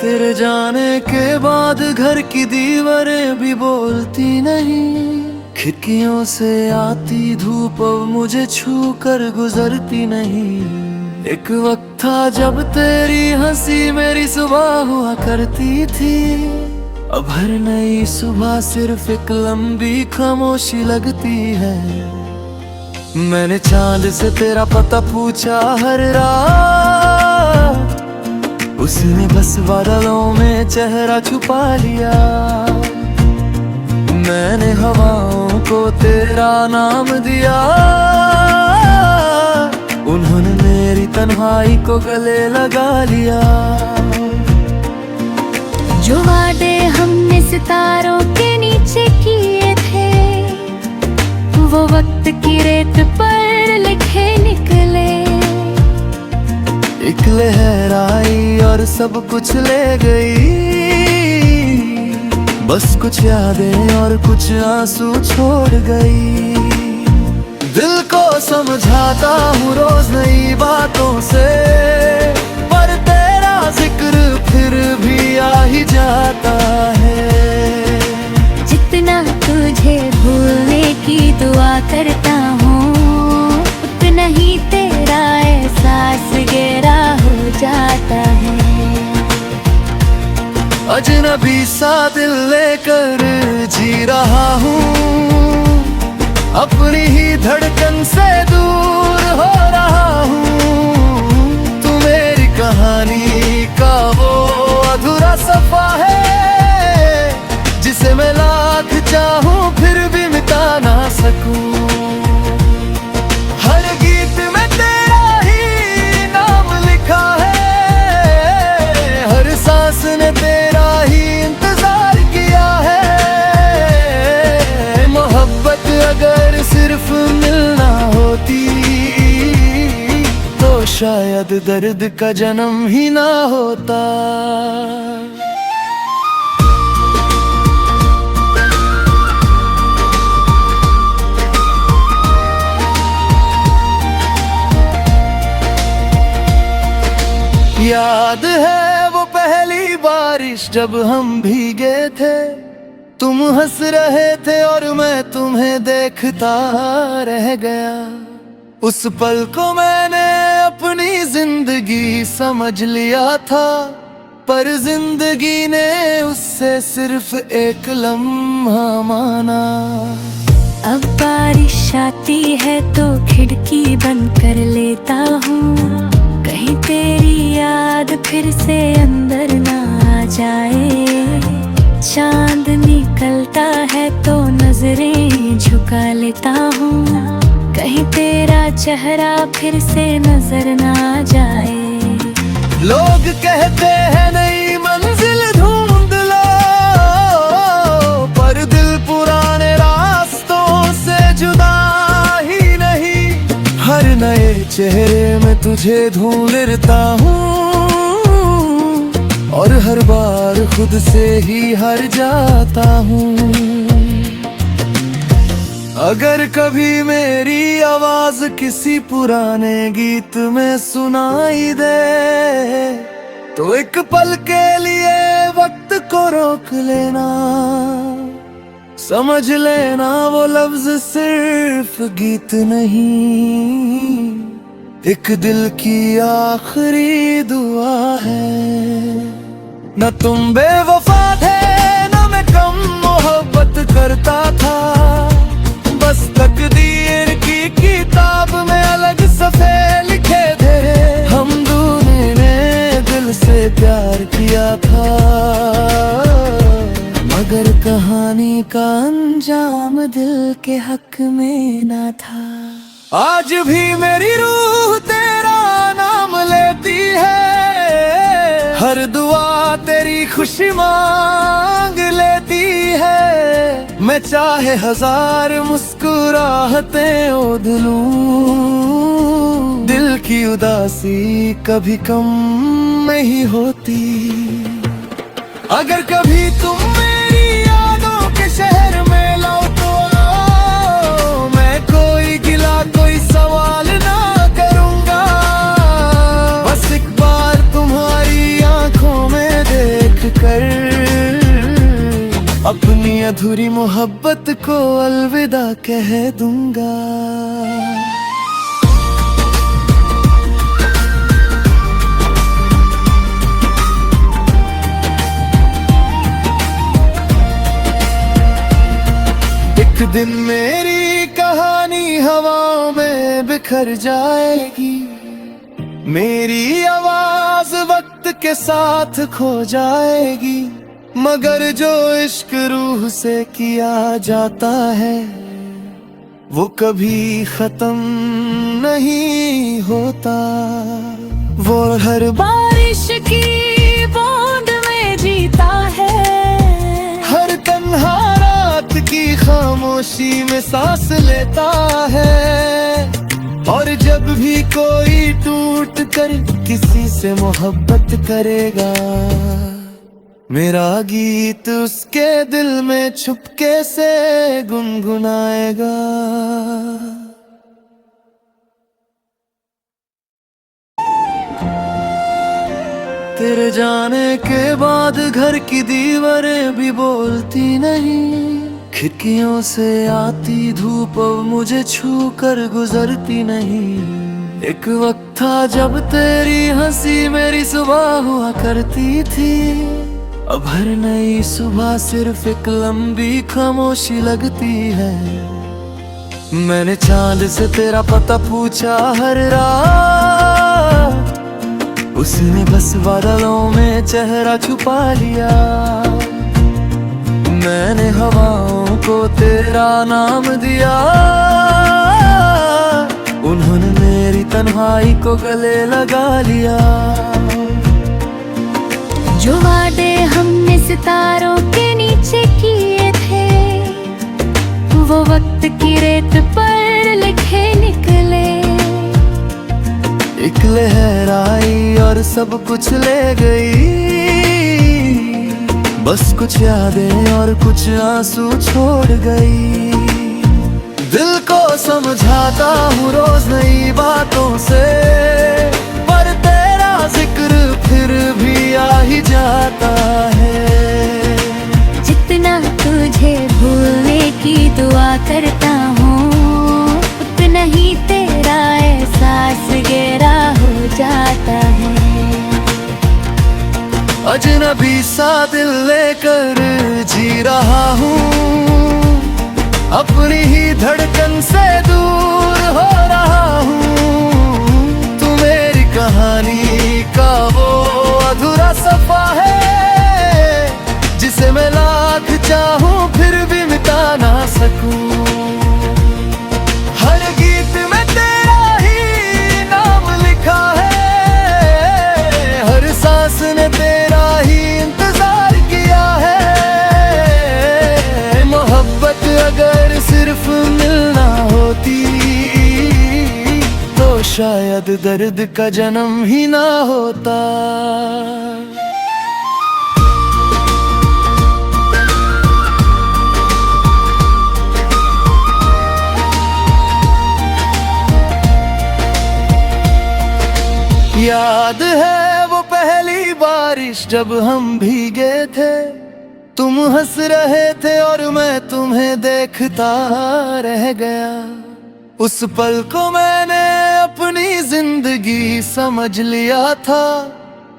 तेरे जाने के बाद घर की दीवारें भी बोलती नहीं, खिड़कियों से आती धूप अब मुझे छू कर गुजरती नहीं। एक वक्त था जब तेरी हंसी मेरी सुबह हुआ करती थी, अब हर नई सुबह सिर्फ एक लंबी खामोशी लगती है। मैंने चांद से तेरा पता पूछा हर रात, उसने बस बादलों में चेहरा छुपा लिया। मैंने हवाओं को तेरा नाम दिया, उन्होंने मेरी तन्हाई को गले लगा लिया। जो वादे हमने सितारों के नीचे किए थे, वो वक्त की रेत पर लिखे निकले। एक लहर आई और सब कुछ ले गई, बस कुछ यादें और कुछ आंसू छोड़ गई। दिल को समझाता हूँ रोज नई बातों से, पर तेरा जिक्र फिर भी आ ही जाता है। जितना तुझे भूलने की दुआ करता हूँ, उतना ही तेरा एहसास गहरा हो जाता है। अजनबी सा दिल लेकर जी रहा हूँ, अपनी ही धड़कन से दूर हो रहा हूँ। तू मेरी कहानी का वो अधूरा सफा है, जिसे मैं लाख चाहूँ फिर भी मिटा ना सकूँ। हर गीत में तेरा ही नाम लिखा है, हर सांस ने तेरा ही इंतजार किया है। मोहब्बत अगर सिर्फ मिलना होती, तो शायद दर्द का जन्म ही ना होता। याद है वो पहली बारिश जब हम भीगे थे, तुम हंस रहे थे और मैं तुम्हें देखता रह गया। उस पल को मैंने अपनी जिंदगी समझ लिया था, पर जिंदगी ने उससे सिर्फ एक लम्हा माना। अब बारिश आती है तो खिड़की बंद कर लेता हूँ, कहीं तेरी याद फिर से अंदर ना आ जाए। चांद निकलता है तो नजरें झुका लेता हूँ, कहीं तेरा चेहरा फिर से नजर ना आ जाए। लोग कहते हैं नई मंजिल ढूंढ लो, पर दिल पुराने रास्तों से जुदा ही नहीं। हर नए चेहरे में तुझे ढूंढता हूँ, और हर बार खुद से ही हार जाता हूँ। अगर कभी मेरी आवाज किसी पुराने गीत में सुनाई दे, तो एक पल के लिए वक्त को रोक लेना। समझ लेना वो लफ्ज सिर्फ गीत नहीं, एक दिल की आखिरी दुआ है। न तुम बेवफा थे न मैं कम मोहब्बत करता था, बस तकदीर की किताब में अलग सफ़े लिखे थे। हम दोनों ने दिल से प्यार किया था, मगर कहानी का अंजाम दिल के हक में ना था। आज भी मेरी रूह तेरा नाम लेती है, हर दुआ तेरी खुशी मांग लेती है। मैं चाहे हजार मुस्कुराहटें ओढ़ लूं, दिल की उदासी कभी कम नहीं होती। अगर कभी तुम मेरी यादों के शहर में लौटो, मैं कोई गिला कोई सवाल ना करूंगा। बस एक बार तुम्हारी आंखों में देख अधूरी मोहब्बत को अलविदा कह दूंगा। एक दिन मेरी कहानी हवाओं में बिखर जाएगी, मेरी आवाज वक्त के साथ खो जाएगी, मगर जो इश्क रूह से किया जाता है वो कभी खत्म नहीं होता। वो हर बारिश की बूंद में जीता है, हर तन्हा रात की खामोशी में सांस लेता है, और जब भी कोई टूट कर किसी से मोहब्बत करेगा, मेरा गीत उसके दिल में छुपके से गुनगुनाएगा। तेरे जाने के बाद घर की दीवारें भी बोलती नहीं, खिड़कियों से आती धूप अब मुझे छू कर गुजरती नहीं। एक वक्त था जब तेरी हंसी मेरी सुबह हुआ करती थी, अब हर नई सुबह सिर्फ एक लंबी खामोशी लगती है। मैंने चांद से तेरा पता पूछा हर रात, उसने बस बादलों में चेहरा छुपा लिया। मैंने हवाओं को तेरा नाम दिया, उन्होंने मेरी तन्हाई को गले लगा लिया। जो वादे हमने सितारों के नीचे किए थे, वो वक्त की रेत पर लिखे निकले। एक लहर आई और सब कुछ ले गई, बस कुछ यादें और कुछ आंसू छोड़ गई। दिल को समझाता हूँ रोज नई बातों से, पर तेरा जिक्र फिर भी आ ही जाता है। जितना तुझे भूलने की दुआ करता हूँ, उतना ही तेरा एहसास गहरा हो जाता है। अजनबी सा दिल लेकर जी रहा हूँ, अपनी ही धड़कन से दूर हो रहा हूँ। तू मेरी कहानी का वो अधूरा सफा है, जिसे मैं लाख चाहूँ फिर भी मिटा ना सकूं। हर गीत में तेरा ही नाम लिखा है, हर सांस ने तेरा ही इंतजार किया है। मोहब्बत अगर सिर्फ मिलना होती, तो शायद दर्द का जन्म ही ना होता। याद है वो पहली बारिश जब हम भीगे थे, तुम हंस रहे थे और मैं तुम्हें देखता रह गया। उस पल को मैंने अपनी जिंदगी समझ लिया था,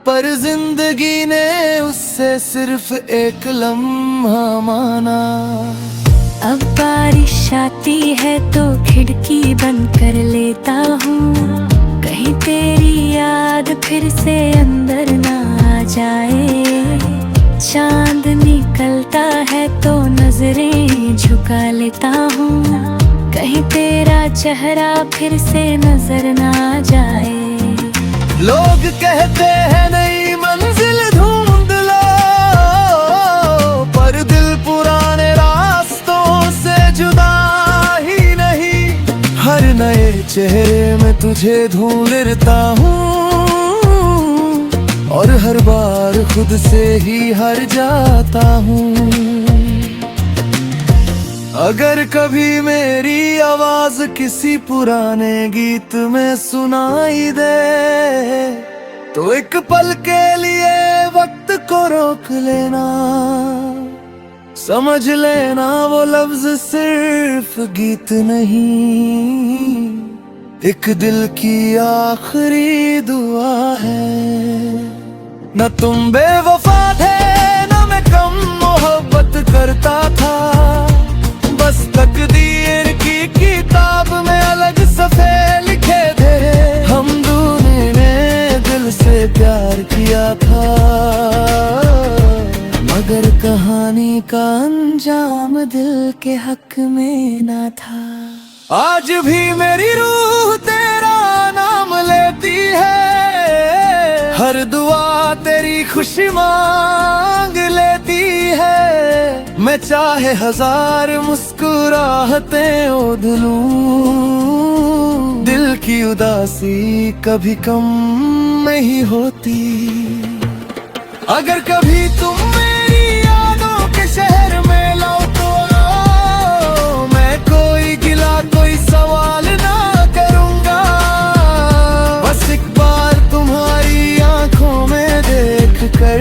पर जिंदगी ने उससे सिर्फ एक लम्हा माना। अब बारिश आती है तो खिड़की बंद कर लेता हूँ, कहीं तेरी याद फिर से अंदर ना आ जाए। चांद निकलता है तो नजरें झुका लेता हूँ, कहीं तेरा चेहरा फिर से नजर ना आ जाए। लोग कहते हैं नई मंजिल ढूंढ लो, पर दिल पुराने रास्तों से जुदा ही नहीं। हर नए चेहरे में तुझे ढूंढता हूँ, और हर बार खुद से ही हार जाता हूँ। अगर कभी मेरी आवाज किसी पुराने गीत में सुनाई दे, तो एक पल के लिए वक्त को रोक लेना। समझ लेना वो लफ्ज सिर्फ गीत नहीं, एक दिल की आखिरी दुआ है। न तुम बेवफा थे न मैं कम मोहब्बत करता था, बस तकदीर की किताब में अलग सफ़े लिखे थे। हम दोनों ने दिल से प्यार किया था, मगर कहानी का अंजाम दिल के हक में ना था। आज भी मेरी रूह तेरा नाम लेती है, हर दुआ तेरी खुशी मांग लेती है। मैं चाहे हजार मुस्कुराहटें ओढ़ लूं, दिल की उदासी कभी कम नहीं होती। अगर कभी तुम मेरी यादों के शहर में लौटो, मैं कोई गिला कोई सवाल ना करूंगा। बस एक बार तुम्हारी आंखों में देख कर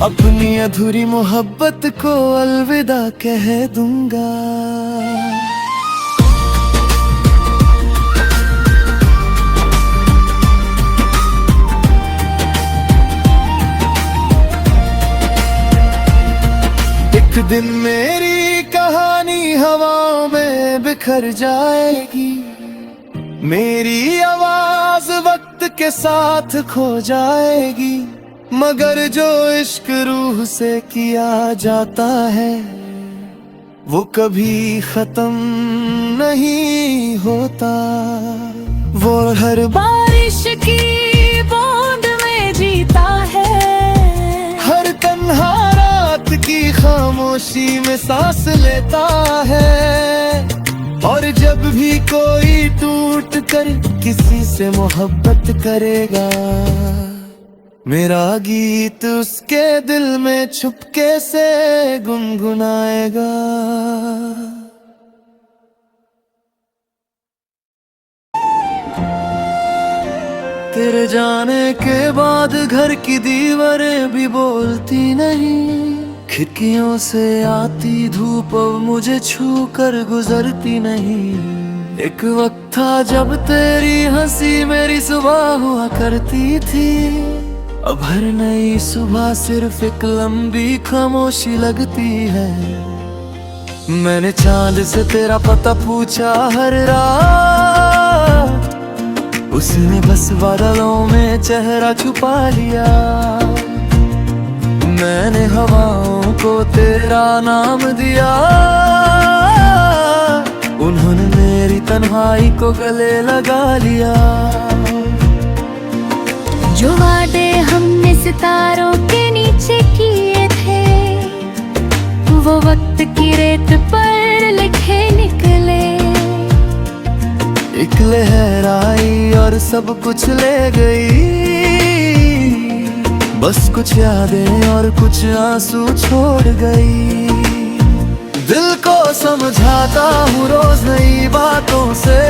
अपनी अधूरी मोहब्बत को अलविदा कह दूंगा। एक दिन मेरी कहानी हवाओं में बिखर जाएगी, मेरी आवाज वक्त के साथ खो जाएगी। मगर जो इश्क रूह से किया जाता है, वो कभी खत्म नहीं होता। वो हर बारिश की बूंद में जीता है, हर तन्हा रात की खामोशी में सांस लेता है। और जब भी कोई टूट कर किसी से मोहब्बत करेगा, मेरा गीत उसके दिल में छुपके से गुनगुनाएगा। तेरे जाने के बाद घर की दीवारें भी बोलती नहीं, खिड़कियों से आती धूप अब मुझे छू कर गुजरती नहीं। एक वक्त था जब तेरी हंसी मेरी सुबह हुआ करती थी, अब हर नई सुबह सिर्फ एक लंबी खामोशी लगती है। मैंने चांद से तेरा पता पूछा हर रात, उसने बस बादलों में चेहरा छुपा लिया। मैंने हवाओं को तेरा नाम दिया, उन्होंने मेरी तन्हाई को गले लगा लिया। जो वादे हमने सितारों के नीचे किए थे, वो वक्त की रेत पर लिखे निकले। एक लहर आई और सब कुछ ले गई, बस कुछ यादें और कुछ आंसू छोड़ गई। दिल को समझाता हूँ रोज नई बातों से,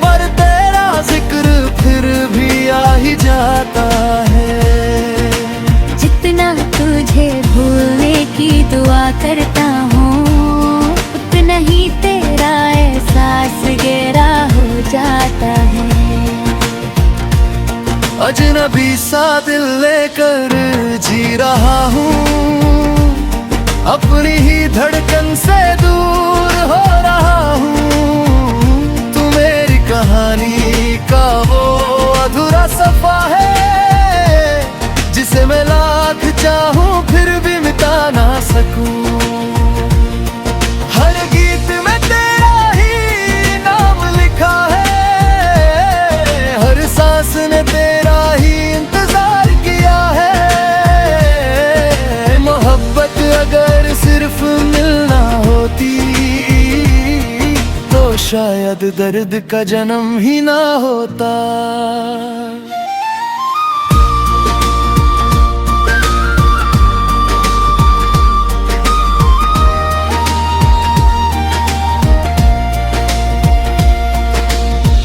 पर तेरा जिक्र फिर भी आ ही जाता है। जितना तुझे भूलने की दुआ करता हूँ, उतना ही तेरा एहसास गहरा हो जाता है। अजनबी सा दिल लेकर जी रहा हूँ, अपनी ही धड़कन से दूर हो रहा हूँ। तू मेरी कहानी का वो अधूरा सफा है, जिसे मैं लाख चाहूँ फिर भी मिटा ना सकूं। हर गीत में तेरा ही नाम लिखा है, हर सांस ने तेरा ही इंतजार किया है। मोहब्बत अगर सिर्फ मिलना होती, तो शायद दर्द का जन्म ही ना होता।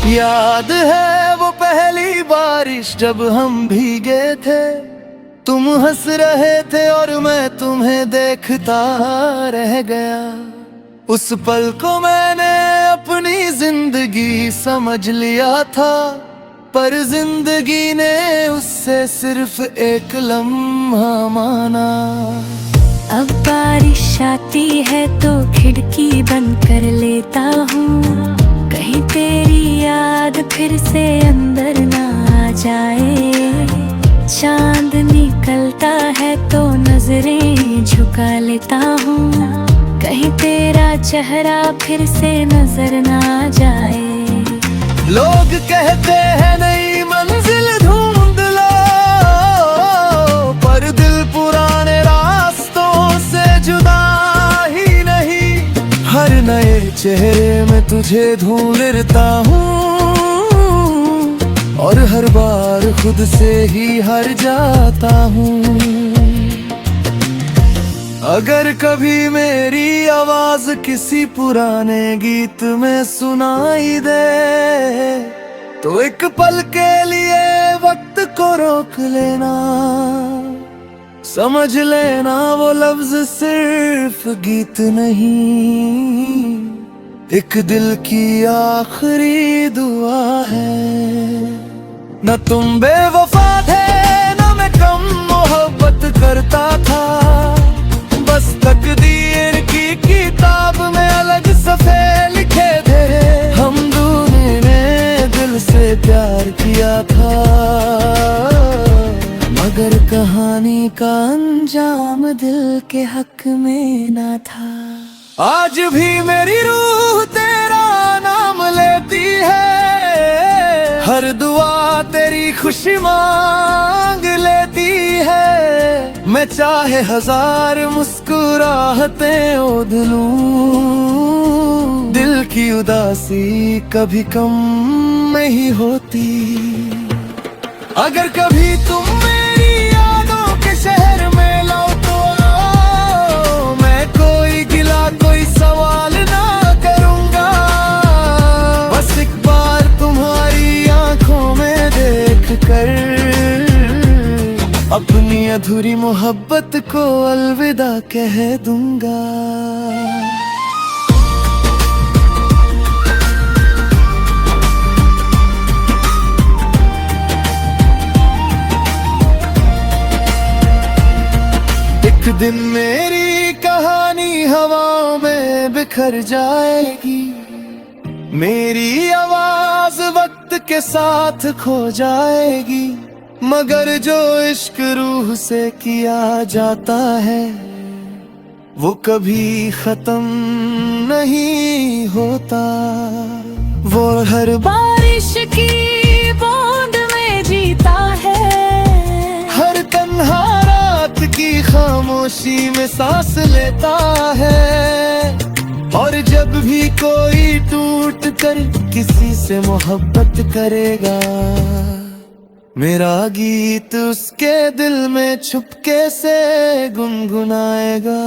याद है वो पहली बारिश जब हम भीगे थे, तुम हंस रहे थे और मैं तुम्हें देखता रह गया। उस पल को मैंने अपनी जिंदगी समझ लिया था, पर जिंदगी ने उससे सिर्फ एक लम्हा माना। अब बारिश आती है तो खिड़की बंद कर लेता हूँ, कहीं तेरी याद फिर से अंदर ना आ जाए। चांद निकलता है तो नजरें झुका लेता हूँ, कहीं तेरा चेहरा फिर से नजर ना आ जाए। लोग कहते हैं नई मंजिल ढूंढ लो, पर दिल पुराने रास्तों से जुदा ही नहीं। हर नए चेहरे में तुझे ढूंढता हूँ, और हर बार खुद से ही हार जाता हूँ। अगर कभी मेरी आवाज किसी पुराने गीत में सुनाई दे, तो एक पल के लिए वक्त को रोक लेना। समझ लेना वो लफ्ज सिर्फ गीत नहीं, एक दिल की आखिरी दुआ है। न तुम बेवफा थे, न मैं कम मोहब्बत करता था, बस तकदीर की किताब में अलग सफ़े लिखे थे। हम दोनों ने दिल से प्यार किया था, मगर कहानी का अंजाम दिल के हक में ना था। आज भी मेरी रूह तेरा नाम लेती है, हर दुआ तेरी खुशी मांग लेती है। मैं चाहे हजार मुस्कुराहटें ओढ़ लूं, दिल की उदासी कभी कम नहीं होती। अगर कभी तुम मेरी यादों के शहर में लौटो, मैं कोई गिला कोई सवाल ना करूंगा। बस एक बार तुम्हारी आंखों में देख कर अपनी अधूरी मोहब्बत को अलविदा कह दूंगा। एक दिन मेरी कहानी हवाओं में बिखर जाएगी, मेरी आवाज वक्त के साथ खो जाएगी। मगर जो इश्क रूह से किया जाता है, वो कभी खत्म नहीं होता। वो हर बारिश की बूंद में जीता है, हर तन्हा रात की खामोशी में सांस लेता है। और जब भी कोई टूट कर किसी से मोहब्बत करेगा, मेरा गीत उसके दिल में छुपके से गुनगुनाएगा।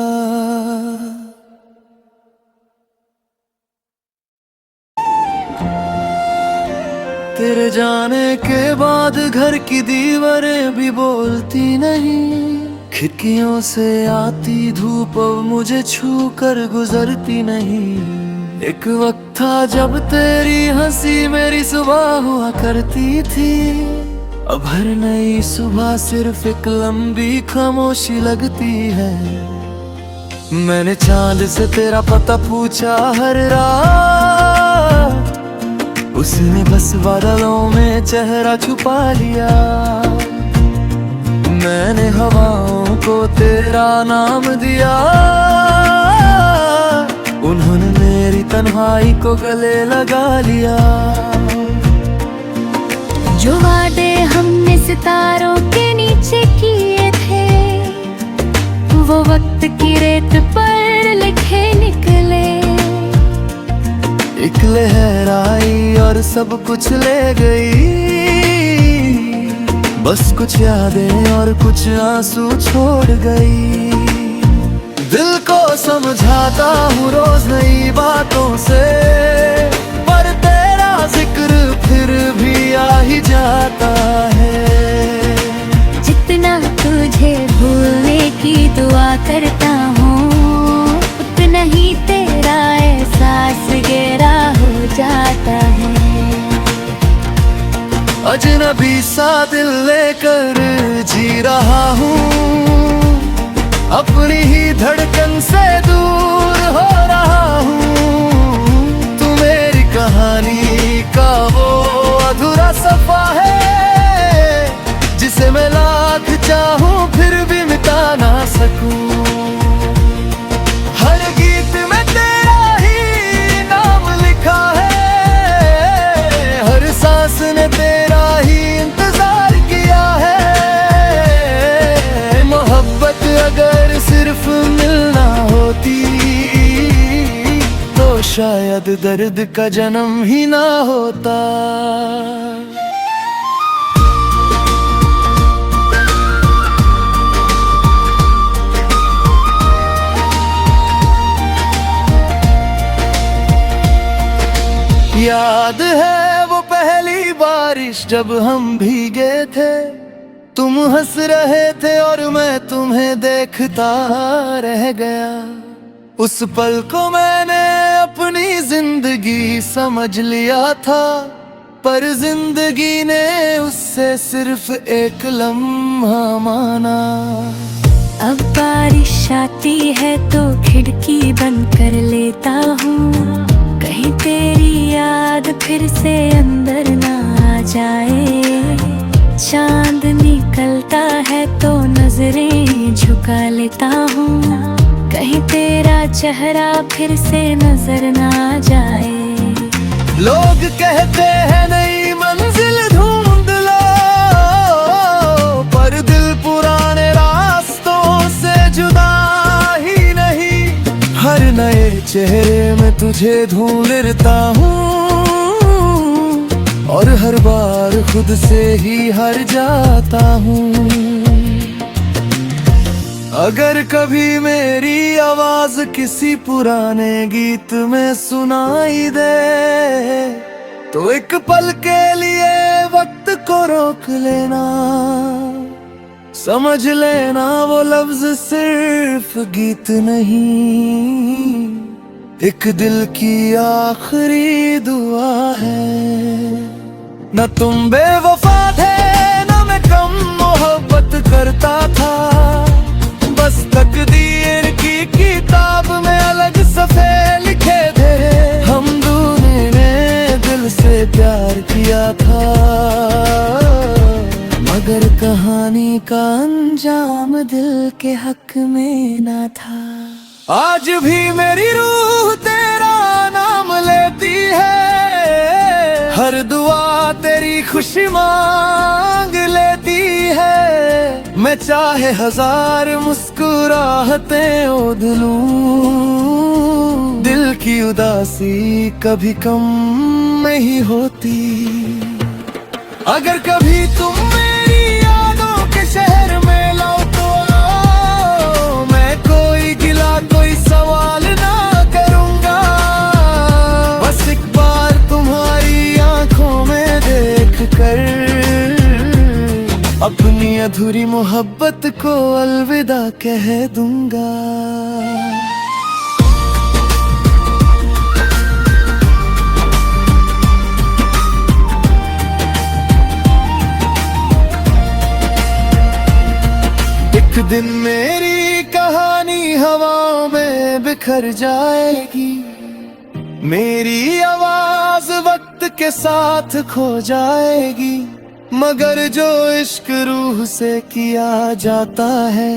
तेरे जाने के बाद घर की दीवारें भी बोलती नहीं, खिड़कियों से आती धूप अब मुझे छू कर गुजरती नहीं। एक वक्त था जब तेरी हंसी मेरी सुबह हुआ करती थी, अब हर नई सुबह सिर्फ एक लंबी खामोशी लगती है। मैंने चांद से तेरा पता पूछा हर रात, उसने बस बादलों में चेहरा छुपा लिया। मैंने हवाओं को तेरा नाम दिया, उन्होंने मेरी तन्हाई को गले लगा लिया। जो वादे हमने सितारों के नीचे किए थे, वो वक्त की रेत पर लिखे निकले। एक लहर आई और सब कुछ ले गई, बस कुछ यादें और कुछ आंसू छोड़ गई। दिल को समझाता हूँ रोज नई बातों से, पर तेरा जिक्र फिर भी आ ही जाता है। जितना तू सा दिल लेकर जी रहा हूँ, अपनी ही धड़कन से दूर हो रहा हूँ। तू मेरी कहानी का वो अधूरा सफा है, जिसे मैं लाख चाहूँ फिर भी मिटा ना सकूं। हर गीत में तेरा ही नाम लिखा है, हर सांस ने तेरा ही इंतजार किया है। मोहब्बत अगर सिर्फ मिलना होती तो शायद दर्द का जन्म ही ना होता। याद है वो पहली बारिश जब हम भीगे थे, तुम हंस रहे थे और मैं तुम्हें देखता रह गया। उस पल को मैंने अपनी जिंदगी समझ लिया था, पर जिंदगी ने उससे सिर्फ एक लम्हा माना। अब बारिश आती है तो खिड़की बंद कर लेता हूँ, कहीं तेरी याद फिर से अंदर ना आ जाए। चांद निकलता है तो नजरें झुका लेता हूँ, कहीं तेरा चेहरा फिर से नजर ना आ जाए। लोग कहते हैं नई मंजिल ढूंढ लो, पर दिल पुराने रास्तों से जुदा ही नहीं। हर नए चेहरे में तुझे ढूंढता हूँ, और हर बार खुद से ही हार जाता हूँ। अगर कभी मेरी आवाज किसी पुराने गीत में सुनाई दे, तो एक पल के लिए वक्त को रोक लेना। समझ लेना वो लफ्ज सिर्फ गीत नहीं, एक दिल की आखिरी दुआ है। न तुम बेवफा थे न मैं कम मोहब्बत करता था, बस तकदीर की किताब में अलग सफ़े लिखे थे। हम दोनों ने दिल से प्यार किया था, मगर कहानी का अंजाम दिल के हक में ना था। आज भी मेरी रूह तेरा नाम लेती है, हर दुआ तेरी खुशी मांग लेती है। मैं चाहे हजार मुस्कुराहटें ओढ़ लूं, दिल की उदासी कभी कम नहीं होती। अगर कभी तुम मेरी यादों के शहर में लौटो, मैं कोई गिला कोई सवाल ना करूंगा। बस एक बार तुम्हारी आंखों में देख कर अपनी अधूरी मोहब्बत को अलविदा कह दूंगा। एक दिन मेरी कहानी हवाओं में बिखर जाएगी, मेरी आवाज वक्त के साथ खो जाएगी। मगर जो इश्क रूह से किया जाता है,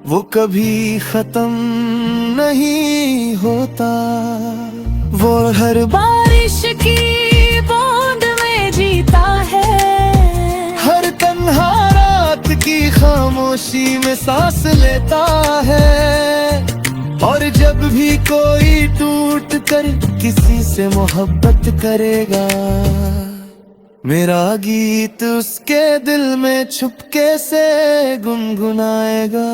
वो कभी खत्म नहीं होता। वो हर बारिश की बूंद में जीता है, हर तन्हा रात की खामोशी में सांस लेता है। और जब भी कोई टूट कर किसी से मोहब्बत करेगा, मेरा गीत उसके दिल में छुपके से गुनगुनाएगा।